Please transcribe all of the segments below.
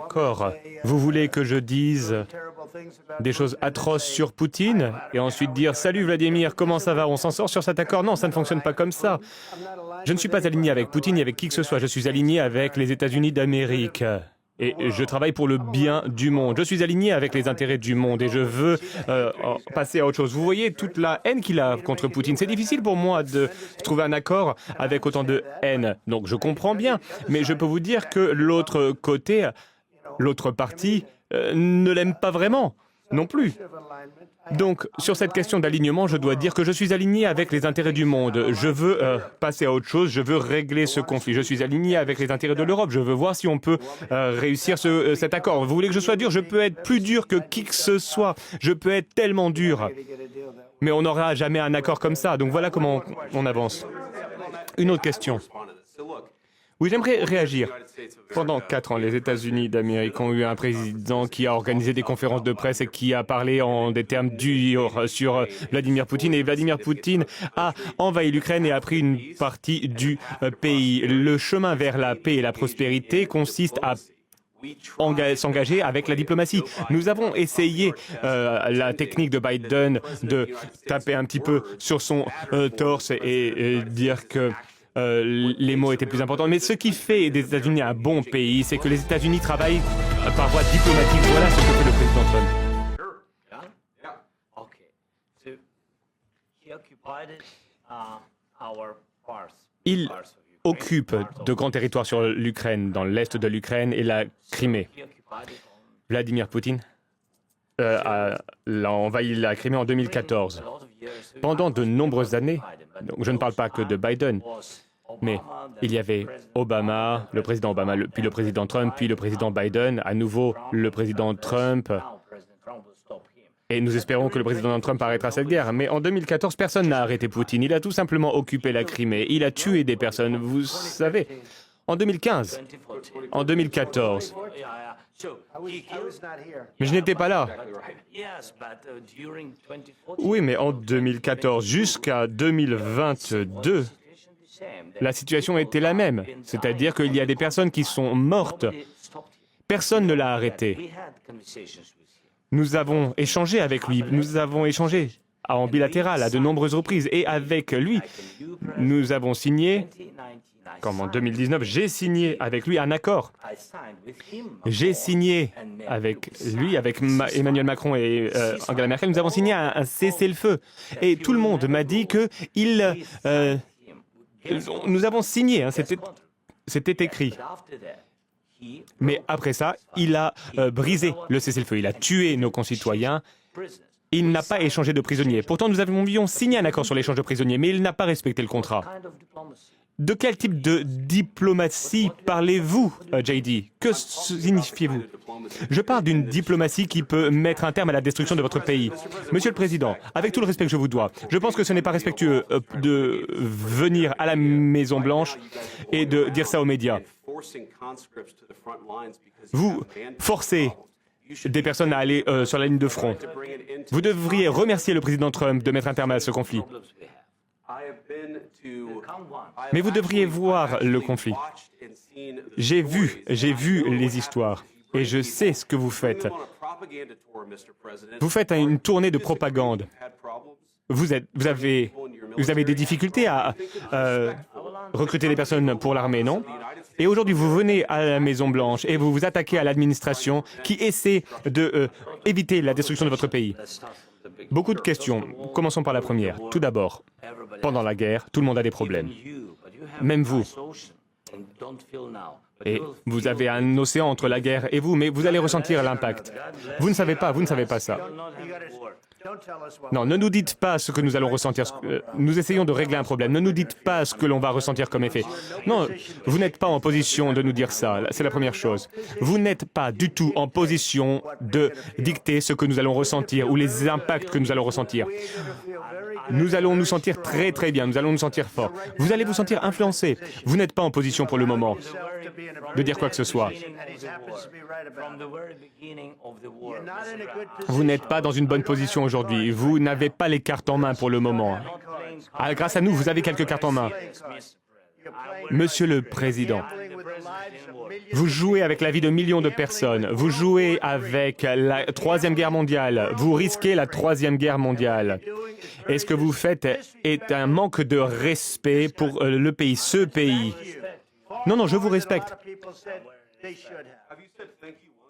D'accord. Vous voulez que je dise des choses atroces sur Poutine et ensuite dire « Salut Vladimir, comment ça va? On s'en sort sur cet accord ?» Non, ça ne fonctionne pas comme ça. Je ne suis pas aligné avec Poutine ni avec qui que ce soit. Je suis aligné avec les États-Unis d'Amérique. Et je travaille pour le bien du monde. Je suis aligné avec les intérêts du monde et je veux passer à autre chose. Vous voyez toute la haine qu'il a contre Poutine. C'est difficile pour moi de trouver un accord avec autant de haine. Donc je comprends bien, mais je peux vous dire que l'autre côté, l'autre partie, ne l'aime pas vraiment non plus. Donc, sur cette question d'alignement, je dois dire que je suis aligné avec les intérêts du monde. Je veux passer à autre chose, je veux régler ce conflit. Je suis aligné avec les intérêts de l'Europe. Je veux voir si on peut réussir cet accord. Vous voulez que je sois dur? Je peux être plus dur que qui que ce soit. Je peux être tellement dur. Mais on n'aura jamais un accord comme ça. Donc voilà comment on avance. Une autre question. Oui, j'aimerais réagir. Pendant 4 ans, les États-Unis d'Amérique ont eu un président qui a organisé des conférences de presse et qui a parlé en des termes durs sur Vladimir Poutine. Et Vladimir Poutine a envahi l'Ukraine et a pris une partie du pays. Le chemin vers la paix et la prospérité consiste à s'engager avec la diplomatie. Nous avons essayé la technique de Biden de taper un petit peu sur son torse et dire que les mots étaient plus importants. Mais ce qui fait des États-Unis un bon pays, c'est que les États-Unis travaillent par voie diplomatique. Voilà ce que fait le président Trump. Il occupe de grands territoires sur l'Ukraine, dans l'est de l'Ukraine et la Crimée. Vladimir Poutine a envahi la Crimée en 2014. Pendant de nombreuses années, donc je ne parle pas que de Biden, mais il y avait Obama, le président Obama, puis le président Trump, puis le président Biden, à nouveau le président Trump. Et nous espérons que le président Trump arrêtera cette guerre. Mais en 2014, personne n'a arrêté Poutine. Il a tout simplement occupé la Crimée. Il a tué des personnes, vous savez. En 2015, en 2014. Mais je n'étais pas là. Oui, mais en 2014 jusqu'à 2022, la situation était la même. C'est-à-dire qu'il y a des personnes qui sont mortes. Personne ne l'a arrêté. Nous avons échangé avec lui. Nous avons échangé en bilatéral à de nombreuses reprises. Et avec lui, nous avons signé, comme en 2019, j'ai signé avec lui un accord. J'ai signé avec lui, avec Emmanuel Macron et Angela Merkel, nous avons signé un cessez-le-feu. Et tout le monde m'a dit que nous avons signé, hein, c'était écrit. Mais après ça, il a brisé le cessez-le-feu, il a tué nos concitoyens. Il n'a pas échangé de prisonniers. Pourtant, nous avions signé un accord sur l'échange de prisonniers, mais il n'a pas respecté le contrat. De quel type de diplomatie parlez-vous, JD? Que signifiez-vous? Je parle d'une diplomatie qui peut mettre un terme à la destruction de votre pays. Monsieur le Président, avec tout le respect que je vous dois, je pense que ce n'est pas respectueux de venir à la Maison-Blanche et de dire ça aux médias. Vous forcez des personnes à aller sur la ligne de front. Vous devriez remercier le président Trump de mettre un terme à ce conflit. Mais vous devriez voir le conflit. J'ai vu les histoires et je sais ce que vous faites. Vous faites une tournée de propagande. Vous avez des difficultés à recruter des personnes pour l'armée, non? Et aujourd'hui, vous venez à la Maison-Blanche et vous vous attaquez à l'administration qui essaie d'éviter la destruction de votre pays. Beaucoup de questions. Commençons par la première. Tout d'abord, pendant la guerre, tout le monde a des problèmes. Même vous. Et vous avez un océan entre la guerre et vous, mais vous allez ressentir l'impact. Vous ne savez pas ça. Non, ne nous dites pas ce que nous allons ressentir. Nous essayons de régler un problème. Ne nous dites pas ce que l'on va ressentir comme effet. Non, vous n'êtes pas en position de nous dire ça. C'est la première chose. Vous n'êtes pas du tout en position de dicter ce que nous allons ressentir ou les impacts que nous allons ressentir. Nous allons nous sentir très très bien. Nous allons nous sentir forts. Vous allez vous sentir influencé. Vous n'êtes pas en position pour le moment de dire quoi que ce soit. Vous n'êtes pas dans une bonne position aujourd'hui. Vous n'avez pas les cartes en main pour le moment. Ah, grâce à nous, vous avez quelques cartes en main. Monsieur le Président, vous jouez avec la vie de millions de personnes, vous jouez avec la Troisième Guerre mondiale, vous risquez la Troisième Guerre mondiale. Et ce que vous faites est un manque de respect pour le pays, ce pays. Non, non, je vous respecte.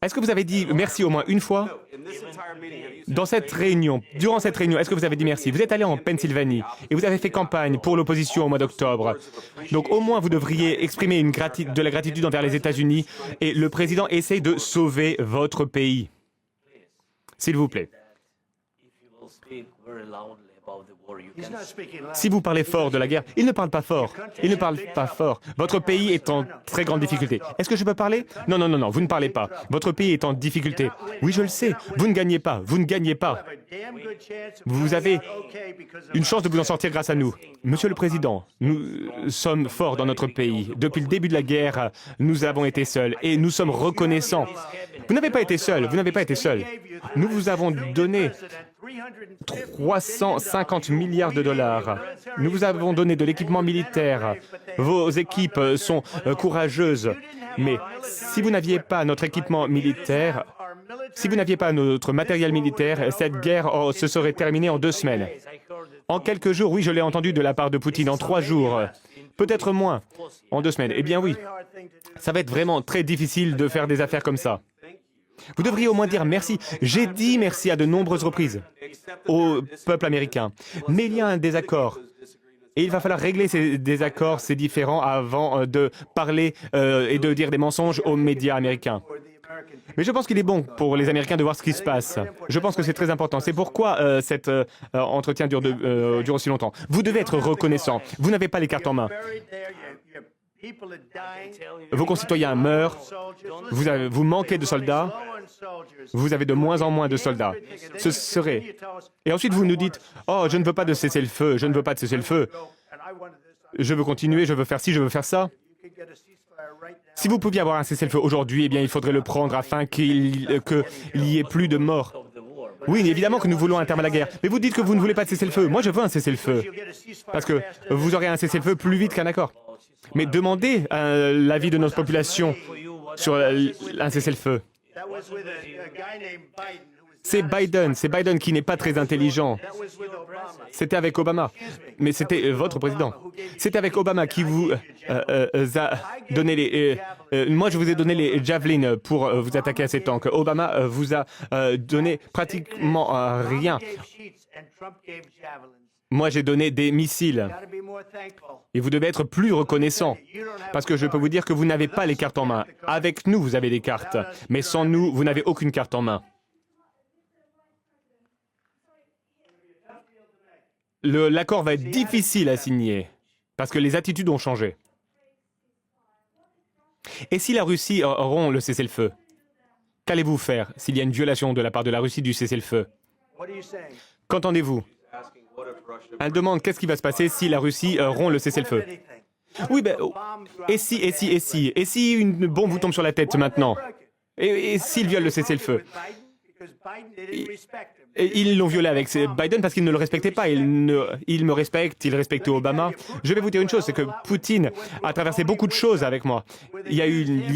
Est-ce que vous avez dit merci au moins une fois? Dans cette réunion, durant cette réunion, est-ce que vous avez dit merci? Vous êtes allé en Pennsylvanie et vous avez fait campagne pour l'opposition au mois d'octobre. Donc au moins vous devriez exprimer de la gratitude envers les États-Unis et le président essaye de sauver votre pays. S'il vous plaît. Si vous parlez fort de la guerre, il ne parle pas fort. Il ne parle pas fort. Votre pays est en très grande difficulté. Est-ce que je peux parler? Non, non, non, non, vous ne parlez pas. Votre pays est en difficulté. Oui, je le sais. Vous ne gagnez pas. Vous ne gagnez pas. Vous avez une chance de vous en sortir grâce à nous. Monsieur le Président, nous sommes forts dans notre pays. Depuis le début de la guerre, nous avons été seuls et nous sommes reconnaissants. Vous n'avez pas été seul. Vous n'avez pas été seul. Nous vous avons donné 350 milliards de dollars. Nous vous avons donné de l'équipement militaire. Vos équipes sont courageuses. Mais si vous n'aviez pas notre équipement militaire, si vous n'aviez pas notre matériel militaire, cette guerre se serait terminée en 2 semaines. En quelques jours, oui, je l'ai entendu de la part de Poutine, en 3 jours. Peut-être moins, en 2 semaines. Eh bien oui, ça va être vraiment très difficile de faire des affaires comme ça. Vous devriez au moins dire merci. J'ai dit merci à de nombreuses reprises au peuple américain. Mais il y a un désaccord. Et il va falloir régler ces désaccords, ces différends, avant de parler et de dire des mensonges aux médias américains. Mais je pense qu'il est bon pour les Américains de voir ce qui se passe. Je pense que c'est très important. C'est pourquoi cet entretien dure aussi longtemps. Vous devez être reconnaissant. Vous n'avez pas les cartes en main. Vos concitoyens meurent, vous manquez de soldats, vous avez de moins en moins de soldats. Ce serait... Et ensuite vous nous dites, « Oh, je ne veux pas de cessez-le-feu, je ne veux pas de cessez-le-feu. Je veux continuer, je veux faire ci, je veux faire ça. » Si vous pouviez avoir un cessez-le-feu aujourd'hui, eh bien il faudrait le prendre afin qu'il y ait plus de morts. Oui, évidemment que nous voulons un terme à la guerre. Mais vous dites que vous ne voulez pas de cessez-le-feu. Moi, je veux un cessez-le-feu. Parce que vous aurez un cessez-le-feu plus vite qu'un accord. Mais demandez l'avis de notre population sur un cessez-le-feu. C'est Biden qui n'est pas très intelligent. C'était avec Obama, mais c'était votre président. C'était avec Obama qui vous a donné les... moi, je vous ai donné les Javelin pour vous attaquer à ces tanks. Obama vous a donné pratiquement rien. Moi, j'ai donné des missiles. Et vous devez être plus reconnaissant. Parce que je peux vous dire que vous n'avez pas les cartes en main. Avec nous, vous avez des cartes. Mais sans nous, vous n'avez aucune carte en main. L'accord va être difficile à signer. Parce que les attitudes ont changé. Et si la Russie rompt le cessez-le-feu? Qu'allez-vous faire s'il y a une violation de la part de la Russie du cessez-le-feu? Qu'entendez-vous? Elle demande qu'est-ce qui va se passer si la Russie rompt le cessez-le-feu. Oui, ben, et si une bombe vous tombe sur la tête maintenant? Et s'il viole le cessez-le-feu? Et ils l'ont violé avec Biden parce qu'il ne le respectait pas. Il me respecte, il respectait Obama. Je vais vous dire une chose, c'est que Poutine a traversé beaucoup de choses avec moi. Il y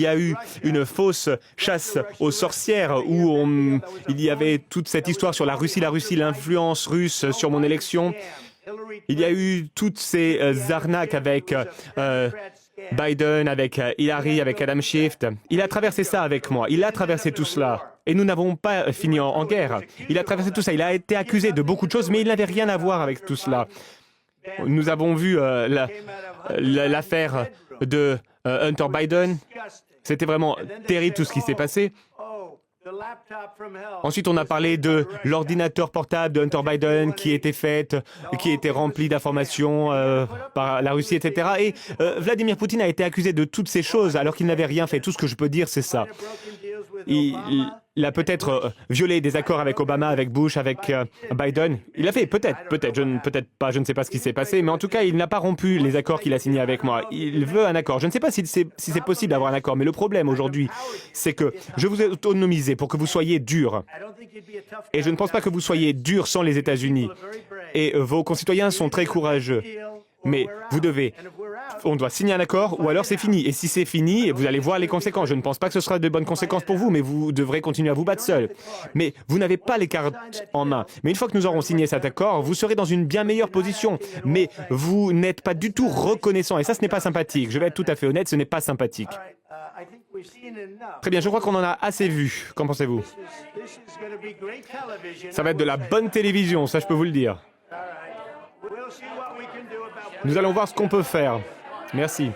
a eu une fausse chasse aux sorcières où il y avait toute cette histoire sur la Russie, l'influence russe sur mon élection. Il y a eu toutes ces arnaques avec Biden, avec Hillary, avec Adam Schiff. Il a traversé ça avec moi. Il a traversé tout cela. Et nous n'avons pas fini en guerre. Il a traversé tout ça. Il a été accusé de beaucoup de choses, mais il n'avait rien à voir avec tout cela. Nous avons vu l'affaire de Hunter Biden. C'était vraiment terrible tout ce qui s'est passé. Ensuite, on a parlé de l'ordinateur portable de Hunter Biden qui était rempli d'informations par la Russie, etc. Et Vladimir Poutine a été accusé de toutes ces choses alors qu'il n'avait rien fait. Tout ce que je peux dire, c'est ça. Il a peut-être violé des accords avec Obama, avec Bush, avec Biden. Il l'a fait, peut-être pas, je ne sais pas ce qui s'est passé, mais en tout cas, il n'a pas rompu les accords qu'il a signés avec moi. Il veut un accord. Je ne sais pas si c'est possible d'avoir un accord, mais le problème aujourd'hui, c'est que je vous ai autonomisé pour que vous soyez dur. Et je ne pense pas que vous soyez dur sans les États-Unis. Et vos concitoyens sont très courageux. Mais vous devez on doit signer un accord ou alors c'est fini. Et si c'est fini, vous allez voir les conséquences. Je ne pense pas que ce sera de bonnes conséquences pour vous, mais vous devrez continuer à vous battre seul. Mais vous n'avez pas les cartes en main. Mais une fois que nous aurons signé cet accord, vous serez dans une bien meilleure position. Mais vous n'êtes pas du tout reconnaissant. Et ça, ce n'est pas sympathique. Je vais être tout à fait honnête, ce n'est pas sympathique. Très bien, je crois qu'on en a assez vu. Qu'en pensez-vous? Ça va être de la bonne télévision, ça je peux vous le dire. Nous allons voir ce qu'on peut faire. Merci.